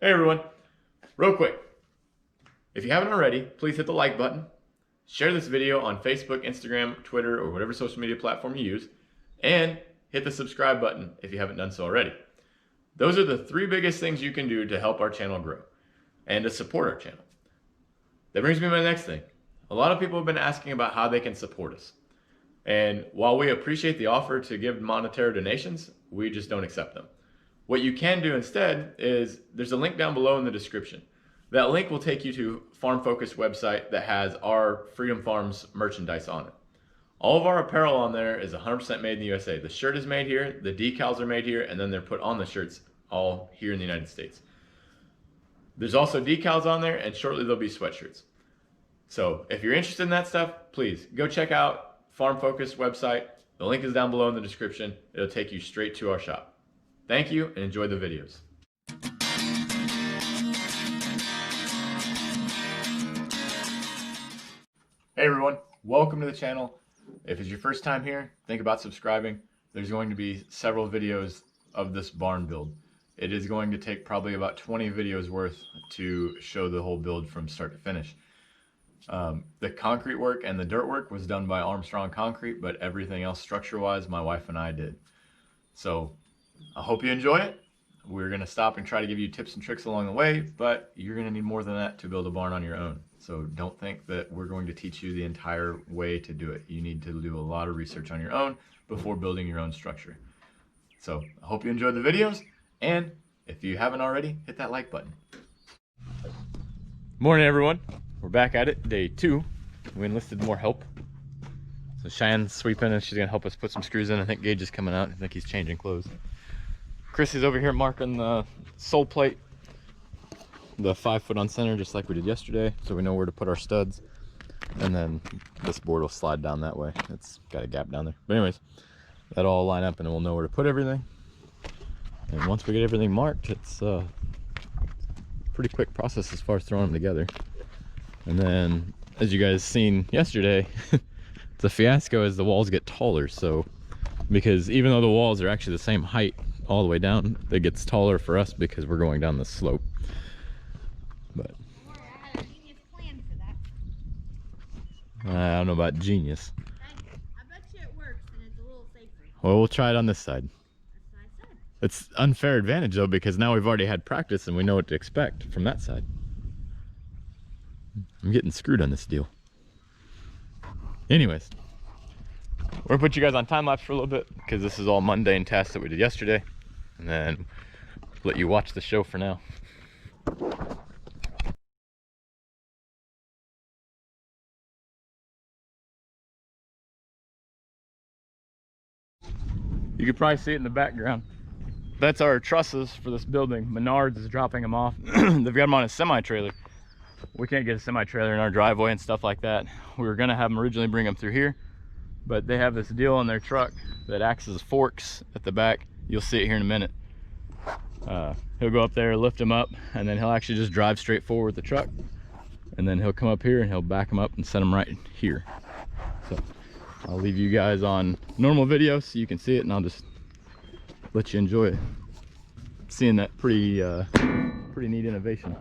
Hey everyone, real quick, if you haven't already, please hit the like button, share this video on Facebook, Instagram, Twitter, or whatever social media platform you use, and hit the subscribe button if you haven't done so already. Those are the three biggest things you can do to help our channel grow and to support our channel. That brings me to my next thing. A lot of people have been asking about how they can support us. And while we appreciate the offer to give monetary donations, we just don't accept them. What you can do instead is there's a link down below in the description. That link will take you to Farm Focus website that has our Freedom Farms merchandise on it. All of our apparel on there is 100% made in the USA. The shirt is made here, the decals are made here, and then they're put on the shirts all here in the United States. There's also decals on there, and shortly there'll be sweatshirts. So if you're interested in that stuff, please go check out Farm Focus website. The link is down below in the description. It'll take you straight to our shop. Thank you and enjoy the videos. Hey everyone, welcome to the channel. If it's your first time here, think about subscribing. There's going to be several videos of this barn build. It is going to take probably about 20 videos worth to show the whole build from start to finish. The concrete work and the dirt work was done by Armstrong Concrete, but everything else structure-wise, my wife and I did. So I hope you enjoy it. We're going to stop and try to give you tips and tricks along the way, but you're going to need more than that to build a barn on your own. So don't think that we're going to teach you the entire way to do it. You need to do a lot of research on your own before building your own structure. So I hope you enjoyed the videos, and if you haven't already, hit that like button. Morning everyone. We're back at it, day 2. We enlisted more help. So Cheyenne's sweeping and she's going to help us put some screws in. I think Gage is coming out. I think he's changing clothes. Chris is over here marking the sole plate, the 5 foot on center, just like we did yesterday, so we know where to put our studs. And then this board will slide down that way. It's got a gap down there. But anyways, that'll all line up and we'll know where to put everything. And once we get everything marked, it's a pretty quick process as far as throwing them together. And then, as you guys seen yesterday, it's a fiasco as the walls get taller. So, because even though the walls are actually the same height all the way down, it gets taller for us because we're going down the slope. But I had a genius plan for that. I don't know about genius. I bet you it works and it's a little safer. Well, we'll try it on this side. That's what I said. It's unfair advantage though, because now we've already had practice and we know what to expect from that side. I'm getting screwed on this deal. Anyways, we're gonna put you guys on time lapse for a little bit because this is all mundane tasks that we did yesterday, and then let you watch the show for now. You can probably see it in the background. That's our trusses for this building. Menards is dropping them off. They've got them on a semi-trailer. We can't get a semi-trailer in our driveway and stuff like that. We were gonna have them originally bring them through here, but they have this deal on their truck that acts as forks at the back. You'll see it here in a minute. He'll go up there, lift them up, and then he'll actually just drive straight forward with the truck. And then he'll come up here and he'll back them up and set them right here. So I'll leave you guys on normal video so you can see it, and I'll just let you enjoy it. Seeing that pretty neat innovation.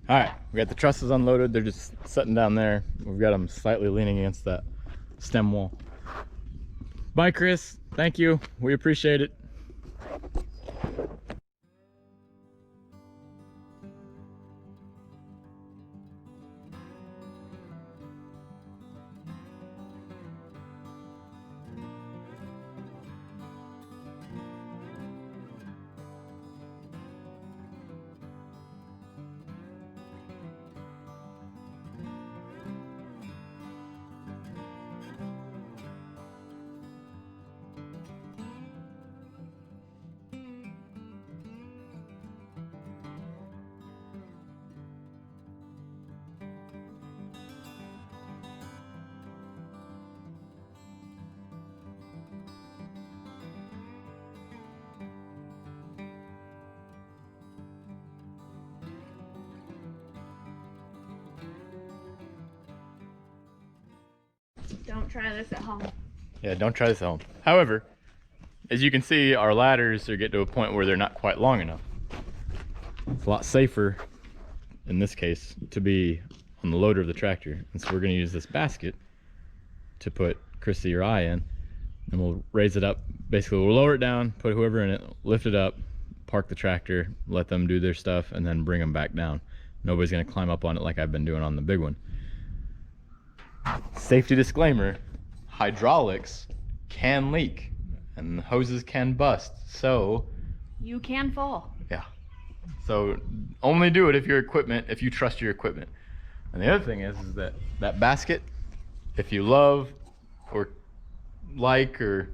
All right, we got the trusses unloaded. They're just sitting down there. We've got them slightly leaning against that stem wall. Bye, Chris. Thank you. We appreciate it. try this at home. Yeah, don't try this at home. However, as you can see, our ladders are getting to a point where they're not quite long enough. It's a lot safer, in this case, to be on the loader of the tractor. And so we're gonna use this basket to put Chrissy or I in, and we'll raise it up. Basically, we'll lower it down, put whoever in it, lift it up, park the tractor, let them do their stuff, and then bring them back down. Nobody's gonna climb up on it like I've been doing on the big one. Safety disclaimer, hydraulics can leak and the hoses can bust, so You can fall. yeah, so only do it if you trust your equipment. And the other thing is that that basket, if you love or like or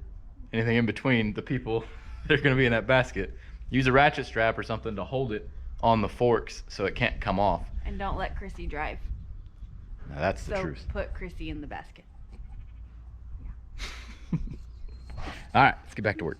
anything in between the people that are going to be in that basket, use a ratchet strap or something to hold it on the forks so it can't come off. And don't let Chrissy drive. Now that's the So truth. put Chrissy in the basket. All right, let's get back to work.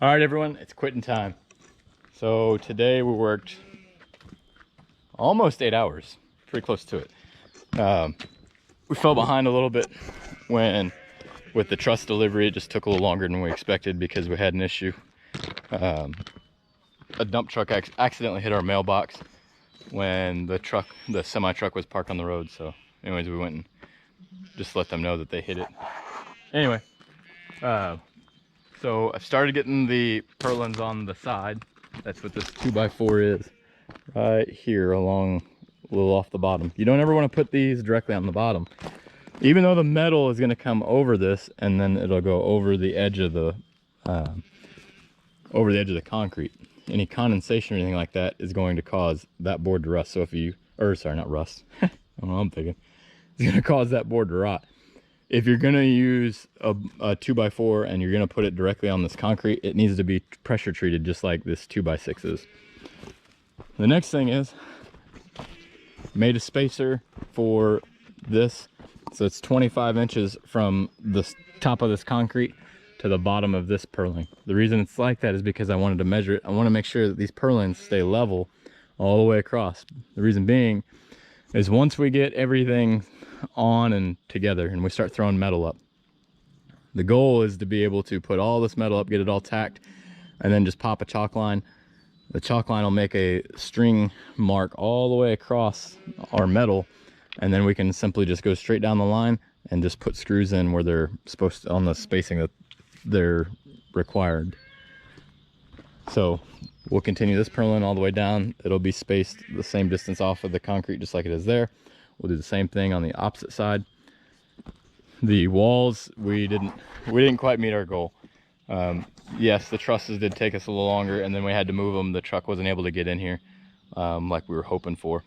All right, everyone, it's quitting time. So today we worked almost 8 hours, pretty close to it. We fell behind a little bit with the truss delivery. It just took a little longer than we expected because we had an issue. A dump truck accidentally hit our mailbox when the semi truck was parked on the road. So anyways, we went and just let them know that they hit it. Anyway, so I've started getting the purlins on the side. That's what this 2x4 is, right here along a little off the bottom. You don't ever want to put these directly on the bottom, even though the metal is going to come over this and then it'll go over the edge of the concrete. Any condensation or anything like that is going to cause that board to rust. So if you, or sorry, not rust. I don't know what I'm thinking. It's going to cause that board to rot. If you're going to use a 2x4 and you're going to put it directly on this concrete, it needs to be pressure treated just like this 2x6 is. The next thing is, made a spacer for this. So it's 25 inches from the top of this concrete to the bottom of this purling. The reason it's like that is because I wanted to measure it. I want to make sure that these purlins stay level all the way across. The reason being is once we get everything on and together and we start throwing metal up, the goal is to be able to put all this metal up, get it all tacked, and then just pop a chalk line. The chalk line will make a string mark all the way across our metal, and then we can simply just go straight down the line and just put screws in where they're supposed to, on the spacing that they're required. So we'll continue this purlin all the way down. It'll be spaced the same distance off of the concrete just like it is there. We'll do the same thing on the opposite side. The walls, we didn't quite meet our goal. Yes, the trusses did take us a little longer, and then we had to move them. The truck wasn't able to get in here like we were hoping for.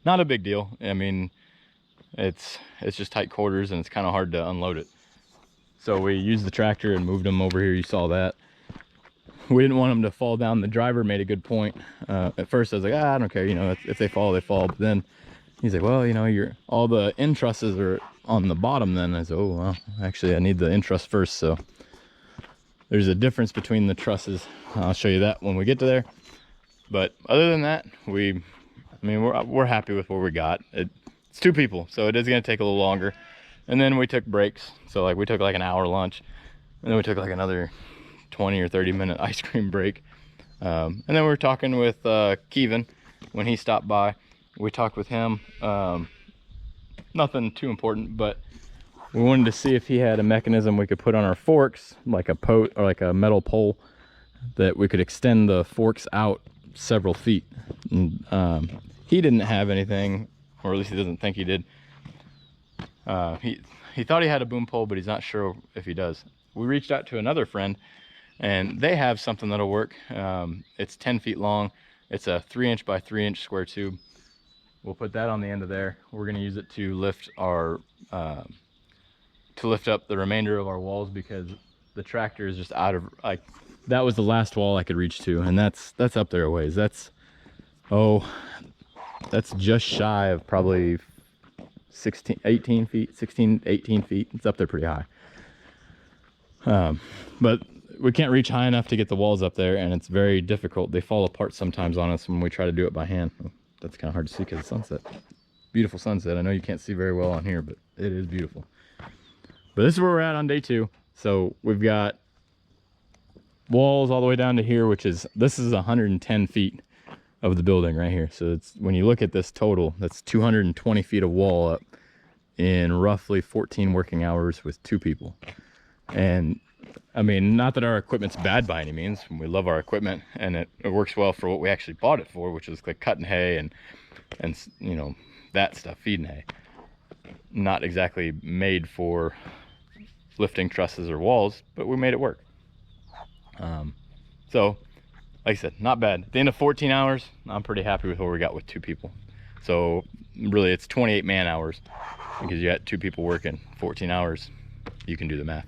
Not a big deal. I mean, it's just tight quarters and it's kind of hard to unload it. So we used the tractor and moved them over here. You saw that. We didn't want them to fall down. The driver made a good point. At first I was like, I don't care, you know, if they fall, they fall. But then he's like, well, you know, all the end trusses are on the bottom then. I said, oh, well, actually I need the end truss first. So there's a difference between the trusses. I'll show you that when we get to there. But other than that, we're happy with what we got. It's two people, so it is going to take a little longer. And then we took breaks. So like we took like an hour lunch, and then we took like another 20 or 30 minute ice cream break. And then we were talking with Kevin when he stopped by. We talked with him. Nothing too important, but we wanted to see if he had a mechanism we could put on our forks, like a post or like a metal pole, that we could extend the forks out several feet. And, he didn't have anything, or at least he doesn't think he did. He thought he had a boom pole, but he's not sure if he does. We reached out to another friend, and they have something that'll work. It's 10 feet long. It's a 3-inch by 3-inch square tube. We'll put that on the end of there. We're going to use it to lift our to lift up the remainder of our walls, because the tractor is just out of, like, that was the last wall I could reach to, and that's up there a ways. That's just shy of probably 18 feet. It's up there pretty high. But we can't reach high enough to get the walls up there, and it's very difficult. They fall apart sometimes on us when we try to do it by hand. That's kind of hard to see because of sunset. Beautiful sunset. I know you can't see very well on here, but it is beautiful. But this is where we're at on day 2. So we've got walls all the way down to here, this is 110 feet of the building right here. So it's, when you look at this total, that's 220 feet of wall up in roughly 14 working hours with 2 people. And I mean, not that our equipment's bad by any means. We love our equipment, and it works well for what we actually bought it for, which is like cutting hay and you know, that stuff, feeding hay. Not exactly made for lifting trusses or walls, but we made it work. So like I said, not bad. At the end of 14 hours, I'm pretty happy with what we got with 2 people. So really it's 28 man hours, because you got 2 people working 14 hours. You can do the math.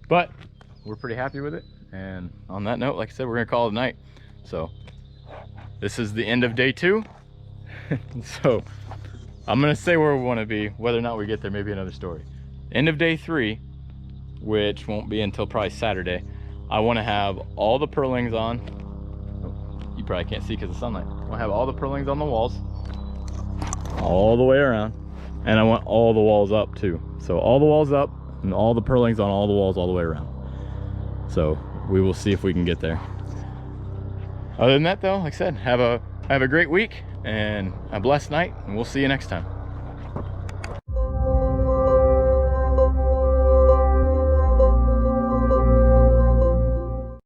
But we're pretty happy with it. And on that note, like I said, we're gonna call it a night. So this is the end of day 2. So I'm gonna say where we wanna be. Whether or not we get there may be another story. End of day 3, which won't be until probably Saturday, I wanna have all the purlings on. Oh, you probably can't see because of sunlight. I wanna have all the purlings on the walls, all the way around. And I want all the walls up too. So all the walls up, and all the purlings on all the walls all the way around. So we will see if we can get there. Other than that though, like I said, have a great week and a blessed night, and we'll see you next time.